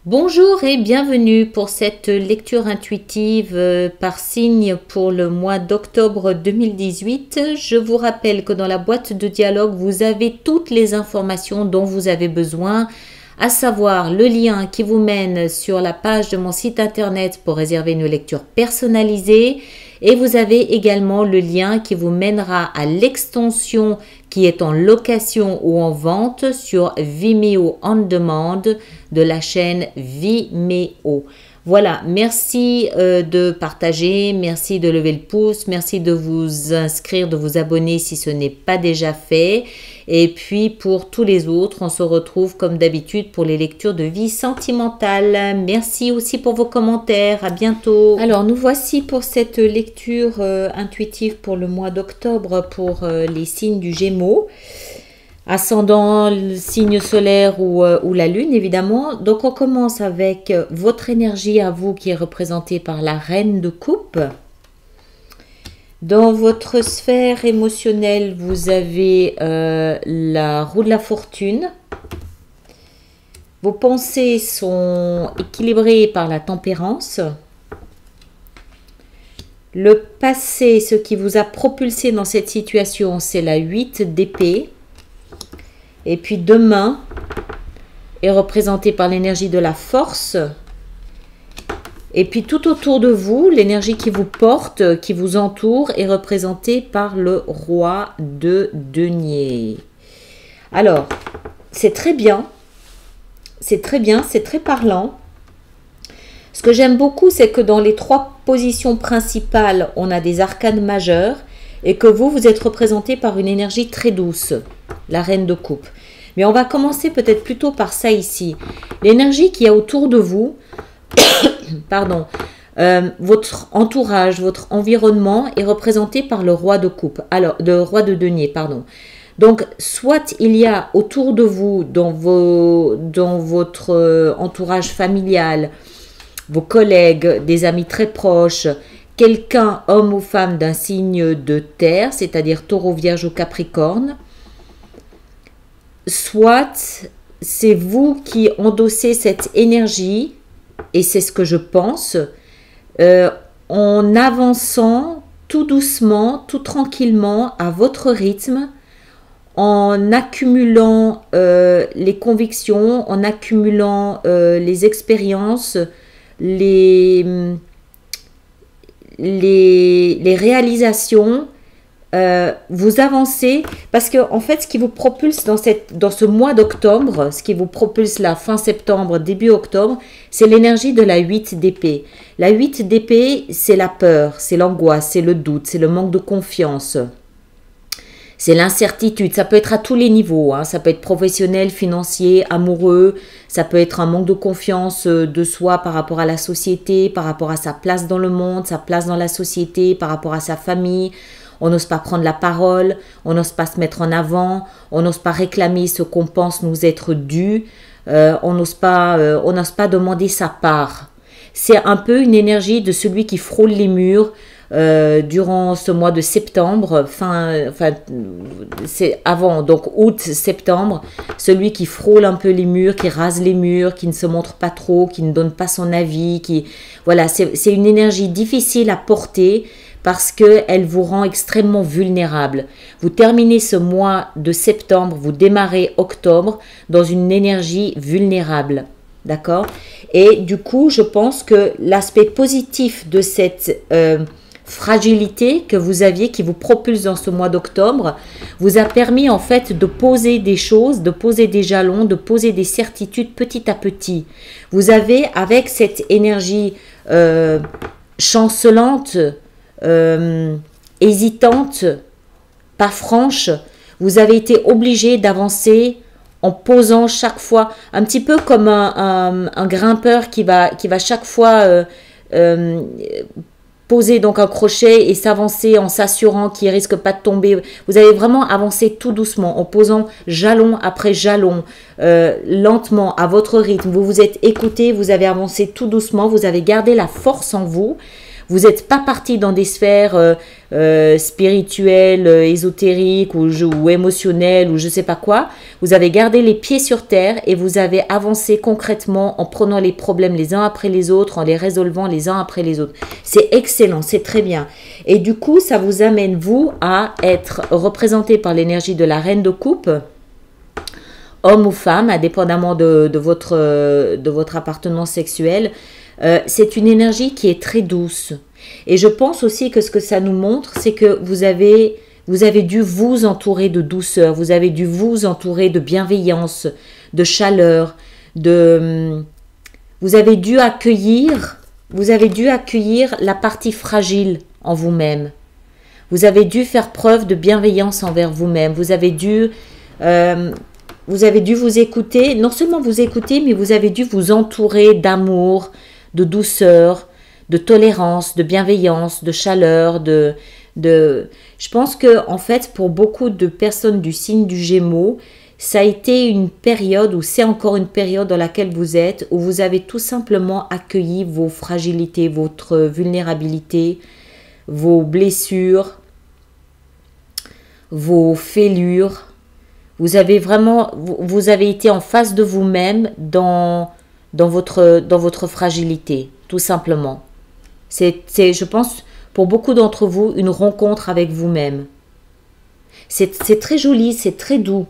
Bonjour et bienvenue pour cette lecture intuitive par signe pour le mois d'octobre 2018. Je vous rappelle que dans la boîte de dialogue, vous avez toutes les informations dont vous avez besoin, à savoir le lien qui vous mène sur la page de mon site internet pour réserver une lecture personnalisée. Et vous avez également le lien qui vous mènera à l'extension qui est en location ou en vente sur Vimeo On Demand de la chaîne Vimeo. Voilà, merci de partager, merci de lever le pouce, merci de vous inscrire, de vous abonner si ce n'est pas déjà fait. Et puis pour tous les autres, on se retrouve comme d'habitude pour les lectures de vie sentimentale. Merci aussi pour vos commentaires, à bientôt. Alors nous voici pour cette lecture intuitive pour le mois d'octobre pour les signes du Gémeaux. Ascendant, le signe solaire ou la lune évidemment. Donc on commence avec votre énergie à vous qui est représentée par la reine de coupe. Dans votre sphère émotionnelle, vous avez la roue de la fortune. Vos pensées sont équilibrées par la tempérance. Le passé, ce qui vous a propulsé dans cette situation, c'est la 8 d'épée. Et puis demain est représenté par l'énergie de la force. Et puis tout autour de vous, l'énergie qui vous porte, qui vous entoure, est représentée par le roi de denier. Alors, c'est très bien. C'est très bien, c'est très parlant. Ce que j'aime beaucoup, c'est que dans les trois positions principales, on a des arcanes majeures et que vous êtes représenté par une énergie très douce, la reine de coupe. Mais on va commencer peut-être plutôt par ça ici. L'énergie qu'il y a autour de vous, pardon, votre entourage, votre environnement est représenté par le roi de coupe, alors le roi de denier, pardon. Donc, soit il y a autour de vous, dans votre entourage familial, vos collègues, des amis très proches, quelqu'un, homme ou femme, d'un signe de terre, c'est-à-dire taureau, vierge ou capricorne, soit c'est vous qui endossez cette énergie, et c'est ce que je pense, en avançant tout doucement, tout tranquillement, à votre rythme, en accumulant les convictions, en accumulant les expériences, les réalisations, vous avancez parce que en fait ce qui vous propulse dans ce mois d'octobre, ce qui vous propulse la fin septembre, début octobre, c'est l'énergie de la 8 d'épée. La 8 d'épée, c'est la peur, c'est l'angoisse, c'est le doute, c'est le manque de confiance. C'est l'incertitude, ça peut être à tous les niveaux, hein. Ça peut être professionnel, financier, amoureux, ça peut être un manque de confiance de soi par rapport à la société, par rapport à sa place dans le monde, sa place dans la société, par rapport à sa famille. On n'ose pas prendre la parole, on n'ose pas se mettre en avant, on n'ose pas réclamer ce qu'on pense nous être dû, on n'ose pas demander sa part. C'est un peu une énergie de celui qui frôle les murs durant ce mois de septembre, c'est avant, donc août-septembre, celui qui frôle un peu les murs, qui rase les murs, qui ne se montre pas trop, qui ne donne pas son avis, voilà, c'est une énergie difficile à porter, parce qu'elle vous rend extrêmement vulnérable. Vous terminez ce mois de septembre, vous démarrez octobre dans une énergie vulnérable. D'accord? Et du coup, je pense que l'aspect positif de cette fragilité que vous aviez, qui vous propulse dans ce mois d'octobre, vous a permis en fait de poser des choses, de poser des jalons, de poser des certitudes petit à petit. Vous avez, avec cette énergie chancelante, hésitante, pas franche, vous avez été obligé d'avancer en posant chaque fois, un petit peu comme un grimpeur qui va chaque fois poser donc un crochet et s'avancer en s'assurant qu'il risque pas de tomber. Vous avez vraiment avancé tout doucement, en posant jalon après jalon, lentement, à votre rythme. Vous vous êtes écouté, vous avez avancé tout doucement, vous avez gardé la force en vous. Vous n'êtes pas parti dans des sphères spirituelles, ésotériques ou émotionnelles ou je ne sais pas quoi. Vous avez gardé les pieds sur terre et vous avez avancé concrètement en prenant les problèmes les uns après les autres, en les résolvant les uns après les autres. C'est excellent, c'est très bien. Et du coup, ça vous amène, vous, à être représenté par l'énergie de la reine de coupe, homme ou femme, indépendamment de votre appartenance sexuelle. C'est une énergie qui est très douce. Et je pense aussi que ce que ça nous montre, c'est que vous avez dû vous entourer de douceur, vous avez dû vous entourer de bienveillance, de chaleur, vous avez dû accueillir la partie fragile en vous-même. Vous avez dû faire preuve de bienveillance envers vous-même. Vous avez dû vous écouter, non seulement vous écouter, mais vous avez dû vous entourer d'amour, de douceur, de tolérance, de bienveillance, de chaleur, Je pense que, en fait, pour beaucoup de personnes du signe du Gémeaux, ça a été une période, ou c'est encore une période dans laquelle vous êtes, où vous avez tout simplement accueilli vos fragilités, votre vulnérabilité, vos blessures, vos fêlures. Vous avez été en face de vous-même dans votre fragilité, tout simplement. C'est, je pense, pour beaucoup d'entre vous, une rencontre avec vous-même. C'est très joli, c'est très doux.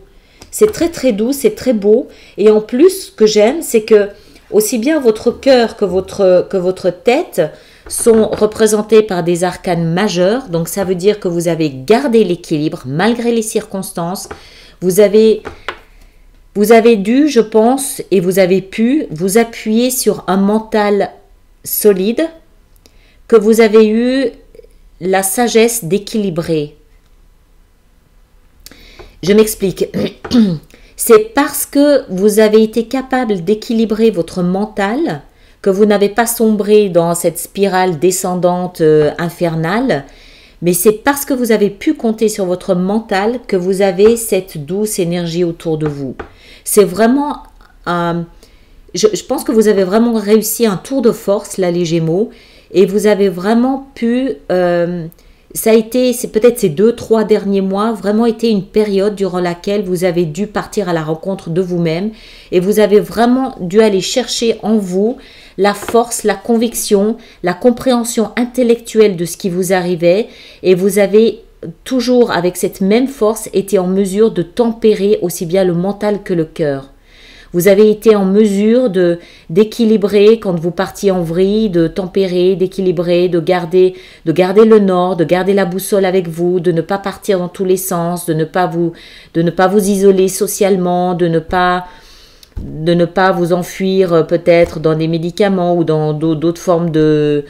C'est très très doux, c'est très beau. Et en plus, ce que j'aime, c'est que aussi bien votre cœur que votre tête sont représentés par des arcanes majeurs. Donc ça veut dire que vous avez gardé l'équilibre malgré les circonstances. Vous avez dû, je pense, et vous avez pu vous appuyer sur un mental solide, que vous avez eu la sagesse d'équilibrer. Je m'explique. C'est parce que vous avez été capable d'équilibrer votre mental que vous n'avez pas sombré dans cette spirale descendante infernale, mais c'est parce que vous avez pu compter sur votre mental que vous avez cette douce énergie autour de vous. C'est vraiment... je pense que vous avez vraiment réussi un tour de force, là, les Gémeaux, et vous avez vraiment pu... ça a été, c'est peut-être ces 2-3 derniers mois, vraiment été une période durant laquelle vous avez dû partir à la rencontre de vous-même et vous avez vraiment dû aller chercher en vous la force, la conviction, la compréhension intellectuelle de ce qui vous arrivait et vous avez toujours, avec cette même force, été en mesure de tempérer aussi bien le mental que le cœur. Vous avez été en mesure d'équilibrer quand vous partiez en vrille, de tempérer, d'équilibrer, de garder le nord, de garder la boussole avec vous, de ne pas partir dans tous les sens, de ne pas vous isoler socialement, de ne pas vous enfuir peut-être dans des médicaments ou dans d'autres formes de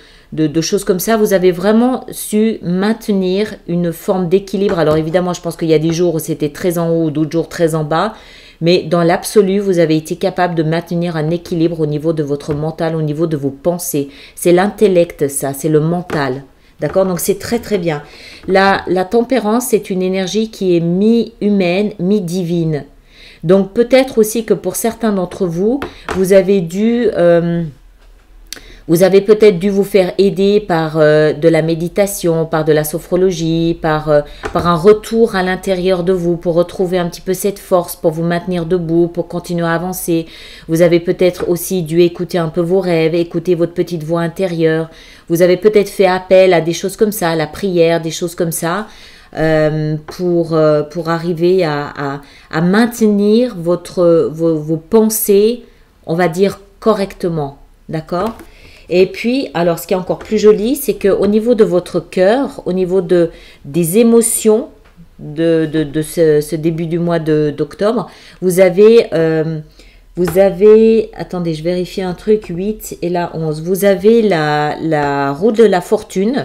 choses comme ça. Vous avez vraiment su maintenir une forme d'équilibre. Alors évidemment, je pense qu'il y a des jours où c'était très en haut, d'autres jours très en bas. Mais dans l'absolu, vous avez été capable de maintenir un équilibre au niveau de votre mental, au niveau de vos pensées. C'est l'intellect, ça, c'est le mental. D'accord? Donc c'est très très bien. La tempérance, c'est une énergie qui est mi-humaine, mi-divine. Donc peut-être aussi que pour certains d'entre vous, vous avez peut-être dû vous faire aider par de la méditation, par de la sophrologie, par un retour à l'intérieur de vous pour retrouver un petit peu cette force, pour vous maintenir debout, pour continuer à avancer. Vous avez peut-être aussi dû écouter un peu vos rêves, écouter votre petite voix intérieure. Vous avez peut-être fait appel à des choses comme ça, à la prière, des choses comme ça, pour arriver à maintenir vos pensées, on va dire, correctement. D'accord ? Et puis, alors ce qui est encore plus joli, c'est qu'au niveau de votre cœur, au niveau des émotions de ce début du mois d'octobre, vous avez, attendez, je vérifie un truc, 8 et là 11, vous avez la roue de la fortune.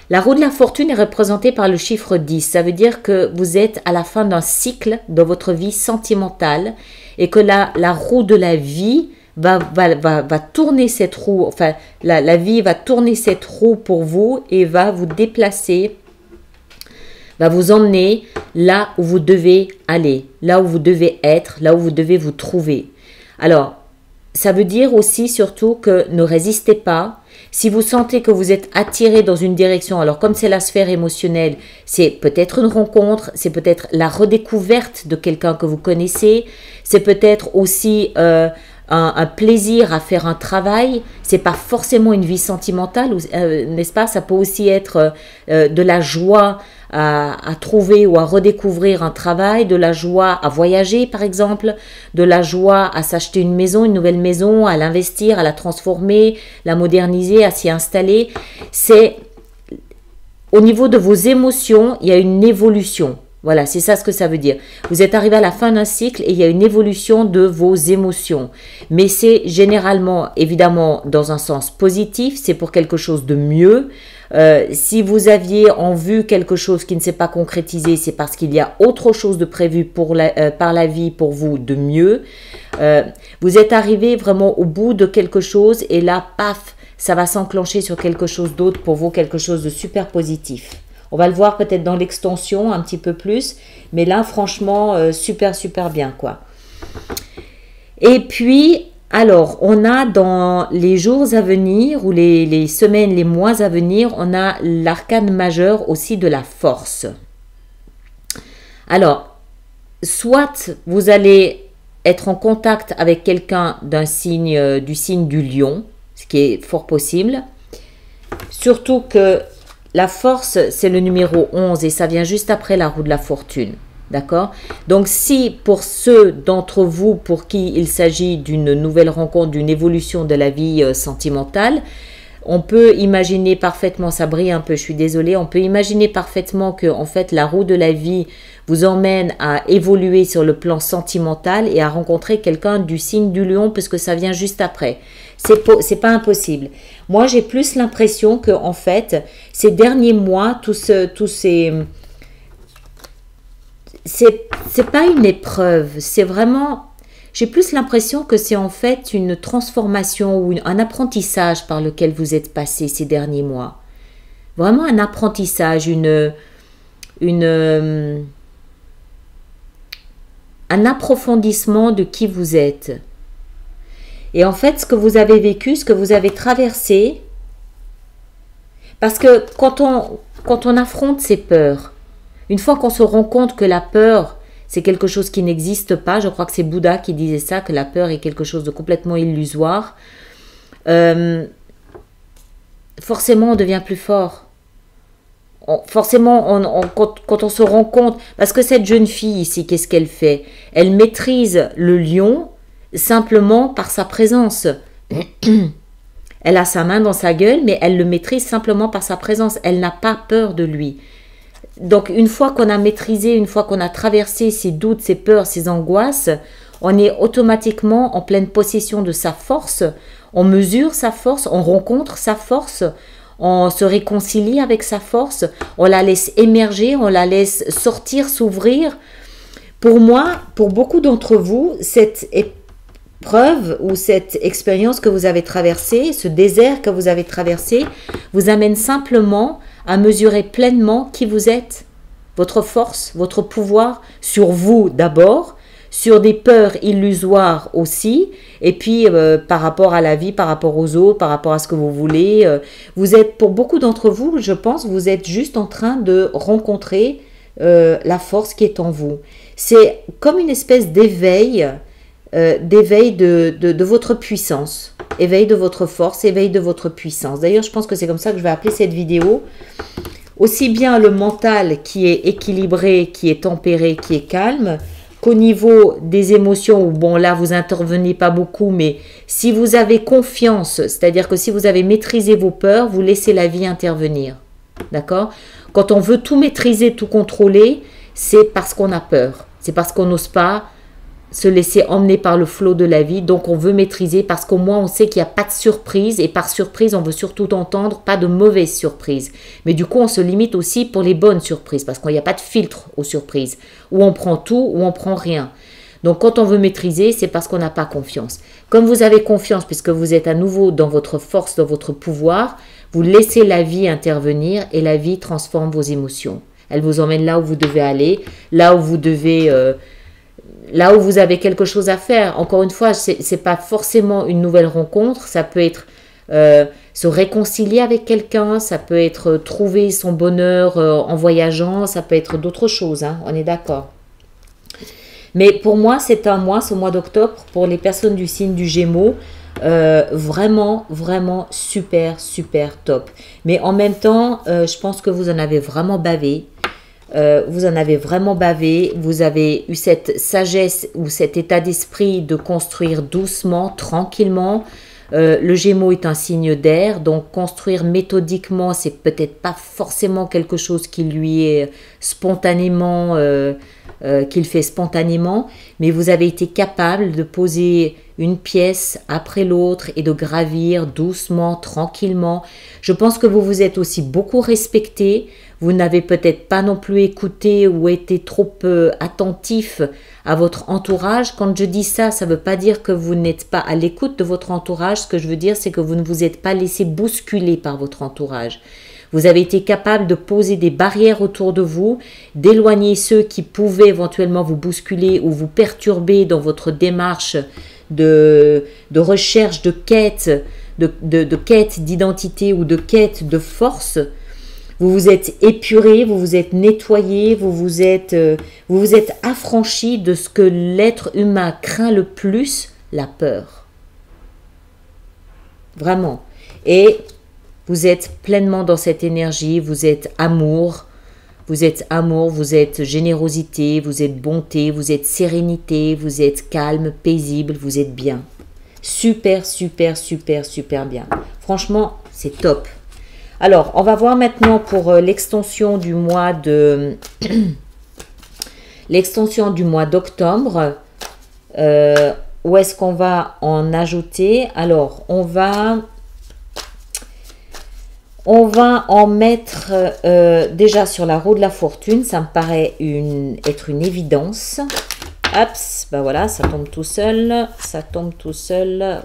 La roue de la fortune est représentée par le chiffre 10. Ça veut dire que vous êtes à la fin d'un cycle dans votre vie sentimentale et que la roue de la vie va tourner cette roue, enfin la vie va tourner cette roue pour vous et va vous déplacer, va vous emmener là où vous devez aller, là où vous devez être, là où vous devez vous trouver. Alors, ça veut dire aussi surtout que ne résistez pas. Si vous sentez que vous êtes attiré dans une direction, alors comme c'est la sphère émotionnelle, c'est peut-être une rencontre, c'est peut-être la redécouverte de quelqu'un que vous connaissez, c'est peut-être aussi un plaisir à faire un travail. C'est pas forcément une vie sentimentale, n'est-ce pas? Ça peut aussi être de la joie à trouver ou à redécouvrir un travail, de la joie à voyager par exemple, de la joie à s'acheter une maison, une nouvelle maison, à l'investir, à la transformer, la moderniser, à s'y installer. C'est au niveau de vos émotions, il y a une évolution. Voilà, c'est ça ce que ça veut dire. Vous êtes arrivé à la fin d'un cycle et il y a une évolution de vos émotions. Mais c'est généralement, évidemment, dans un sens positif, c'est pour quelque chose de mieux. Si vous aviez en vue quelque chose qui ne s'est pas concrétisé, c'est parce qu'il y a autre chose de prévu par la vie pour vous de mieux. Vous êtes arrivé vraiment au bout de quelque chose et là, paf, ça va s'enclencher sur quelque chose d'autre pour vous, quelque chose de super positif. On va le voir peut-être dans l'extension un petit peu plus, mais là, franchement, super bien, quoi. Et puis, alors, on a dans les jours à venir, ou les semaines, les mois à venir, on a l'arcane majeur aussi de la force. Alors, soit vous allez être en contact avec quelqu'un du signe du lion, ce qui est fort possible. Surtout que la force, c'est le numéro 11 et ça vient juste après la roue de la fortune. D'accord? Donc, si pour ceux d'entre vous pour qui il s'agit d'une nouvelle rencontre, d'une évolution de la vie sentimentale, on peut imaginer parfaitement, ça brille un peu, je suis désolée, on peut imaginer parfaitement que en fait la roue de la vie vous emmène à évoluer sur le plan sentimental et à rencontrer quelqu'un du signe du lion puisque ça vient juste après. C'est pas impossible. Moi, j'ai plus l'impression que en fait, ces derniers mois, c'est pas une épreuve, c'est vraiment, j'ai plus l'impression que c'est en fait une transformation ou un apprentissage par lequel vous êtes passé ces derniers mois. Vraiment un apprentissage, un approfondissement de qui vous êtes. Et en fait, ce que vous avez vécu, ce que vous avez traversé, parce que quand on affronte ses peurs, une fois qu'on se rend compte que la peur, c'est quelque chose qui n'existe pas, je crois que c'est Bouddha qui disait ça, que la peur est quelque chose de complètement illusoire, forcément on devient plus fort. Forcément, quand on se rend compte, parce que cette jeune fille ici, qu'est-ce qu'elle fait? Elle maîtrise le lion simplement par sa présence. Elle a sa main dans sa gueule, mais elle le maîtrise simplement par sa présence. Elle n'a pas peur de lui. Donc, une fois qu'on a maîtrisé, une fois qu'on a traversé ses doutes, ses peurs, ses angoisses, on est automatiquement en pleine possession de sa force. On mesure sa force, on rencontre sa force, on se réconcilie avec sa force, on la laisse émerger, on la laisse sortir, s'ouvrir. Pour moi, pour beaucoup d'entre vous, cette épreuve ou cette expérience que vous avez traversée, ce désert que vous avez traversé, vous amène simplement à mesurer pleinement qui vous êtes, votre force, votre pouvoir sur vous d'abord, sur des peurs illusoires aussi, et puis par rapport à la vie, par rapport aux autres, par rapport à ce que vous voulez. Vous êtes, pour beaucoup d'entre vous, je pense, vous êtes juste en train de rencontrer la force qui est en vous. C'est comme une espèce d'éveil, de votre puissance, éveil de votre force, éveil de votre puissance. D'ailleurs, je pense que c'est comme ça que je vais appeler cette vidéo. Aussi bien le mental qui est équilibré, qui est tempéré, qui est calme, qu'au niveau des émotions, où bon là vous intervenez pas beaucoup, mais si vous avez confiance, c'est-à-dire que si vous avez maîtrisé vos peurs, vous laissez la vie intervenir. D'accord? Quand on veut tout maîtriser, tout contrôler, c'est parce qu'on a peur. C'est parce qu'on n'ose pas se laisser emmener par le flot de la vie. Donc on veut maîtriser parce qu'au moins on sait qu'il n'y a pas de surprise. Et par surprise, on veut surtout entendre pas de mauvaises surprises. Mais du coup, on se limite aussi pour les bonnes surprises parce qu'il n'y a pas de filtre aux surprises. Ou on prend tout ou on prend rien. Donc quand on veut maîtriser, c'est parce qu'on n'a pas confiance. Comme vous avez confiance puisque vous êtes à nouveau dans votre force, dans votre pouvoir, vous laissez la vie intervenir et la vie transforme vos émotions. Elle vous emmène là où vous devez aller, là où vous devez là où vous avez quelque chose à faire. Encore une fois, c'est pas forcément une nouvelle rencontre, ça peut être se réconcilier avec quelqu'un, ça peut être trouver son bonheur en voyageant, ça peut être d'autres choses, hein, on est d'accord. Mais pour moi, c'est un mois, ce mois d'octobre, pour les personnes du signe du Gémeaux, vraiment, vraiment super, super top. Mais en même temps, je pense que vous en avez vraiment bavé. Vous en avez vraiment bavé. Vous avez eu cette sagesse ou cet état d'esprit de construire doucement, tranquillement. Le Gémeaux est un signe d'air, donc construire méthodiquement, c'est peut-être pas forcément quelque chose qui lui est spontanément... qu'il fait spontanément, mais vous avez été capable de poser une pièce après l'autre et de gravir doucement, tranquillement. Je pense que vous vous êtes aussi beaucoup respecté. Vous n'avez peut-être pas non plus écouté ou été trop attentif à votre entourage. Quand je dis ça, ça ne veut pas dire que vous n'êtes pas à l'écoute de votre entourage. Ce que je veux dire, c'est que vous ne vous êtes pas laissé bousculer par votre entourage. Vous avez été capable de poser des barrières autour de vous, d'éloigner ceux qui pouvaient éventuellement vous bousculer ou vous perturber dans votre démarche de recherche, de quête, de quête d'identité ou de quête de force. Vous vous êtes épuré, vous vous êtes nettoyé, vous vous êtes affranchi de ce que l'être humain craint le plus, la peur. Vraiment. Et vous êtes pleinement dans cette énergie, vous êtes amour, vous êtes générosité, vous êtes bonté, vous êtes sérénité, vous êtes calme, paisible, vous êtes bien. Super, super, super, super bien. Franchement, c'est top. Alors, on va voir maintenant pour l'extension du mois de l'extension du mois d'octobre. Où est-ce qu'on va en ajouter? Alors, on va en mettre déjà sur la roue de la fortune. Ça me paraît être une évidence. Hop, ben voilà, ça tombe tout seul. Ça tombe tout seul.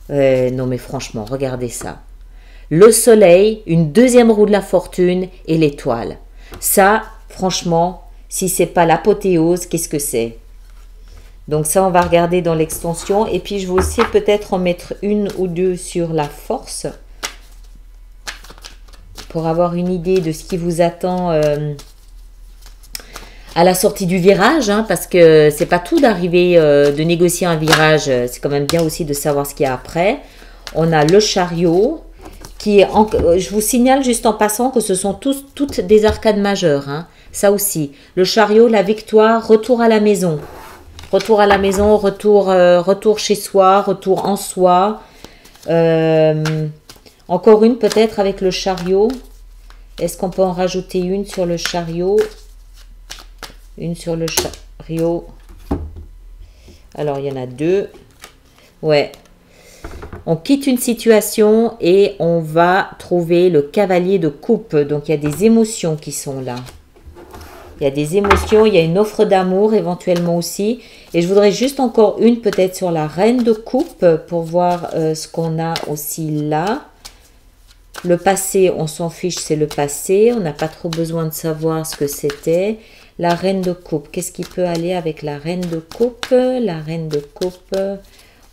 Non mais franchement, regardez ça. Le soleil, une deuxième roue de la fortune et l'étoile. Ça, franchement, si c'est pas l'apothéose, qu'est-ce que c'est? Donc ça, on va regarder dans l'extension. Et puis, je vais aussi peut-être en mettre une ou deux sur la force, pour avoir une idée de ce qui vous attend à la sortie du virage, hein, parce que c'est pas tout d'arriver, de négocier un virage, c'est quand même bien aussi de savoir ce qu'il y a après. On a le chariot, qui est, je vous signale juste en passant que ce sont toutes des arcades majeures, hein, ça aussi. Le chariot, la victoire, retour à la maison. Retour à la maison, retour chez soi, retour en soi. Encore une peut-être avec le chariot. Est-ce qu'on peut en rajouter une sur le chariot? Une sur le chariot. Alors, il y en a deux. Ouais. On quitte une situation et on va trouver le cavalier de coupe. Donc, il y a des émotions qui sont là. Il y a des émotions, il y a une offre d'amour éventuellement aussi. Et je voudrais juste encore une peut-être sur la reine de coupe pour voir ce qu'on a aussi là. Le passé, on s'en fiche, c'est le passé. On n'a pas trop besoin de savoir ce que c'était. La reine de coupe, qu'est-ce qui peut aller avec la reine de coupe? La reine de coupe,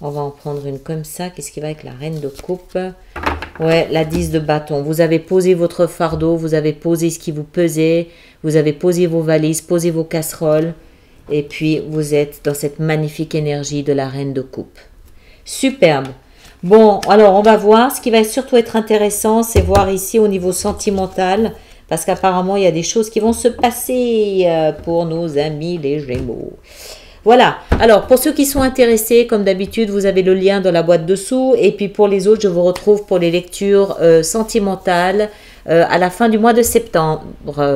on va en prendre une comme ça. Qu'est-ce qui va avec la reine de coupe? Ouais, la 10 de bâton. Vous avez posé votre fardeau, vous avez posé ce qui vous pesait, vous avez posé vos valises, posé vos casseroles. Et puis, vous êtes dans cette magnifique énergie de la reine de coupe. Superbe. Bon, alors on va voir. Ce qui va surtout être intéressant, c'est voir ici au niveau sentimental. Parce qu'apparemment, il y a des choses qui vont se passer pour nos amis les Gémeaux. Voilà. Alors, pour ceux qui sont intéressés, comme d'habitude, vous avez le lien dans la boîte dessous. Et puis pour les autres, je vous retrouve pour les lectures sentimentales à la fin du mois de septembre.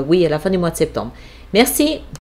Oui, à la fin du mois de septembre. Merci.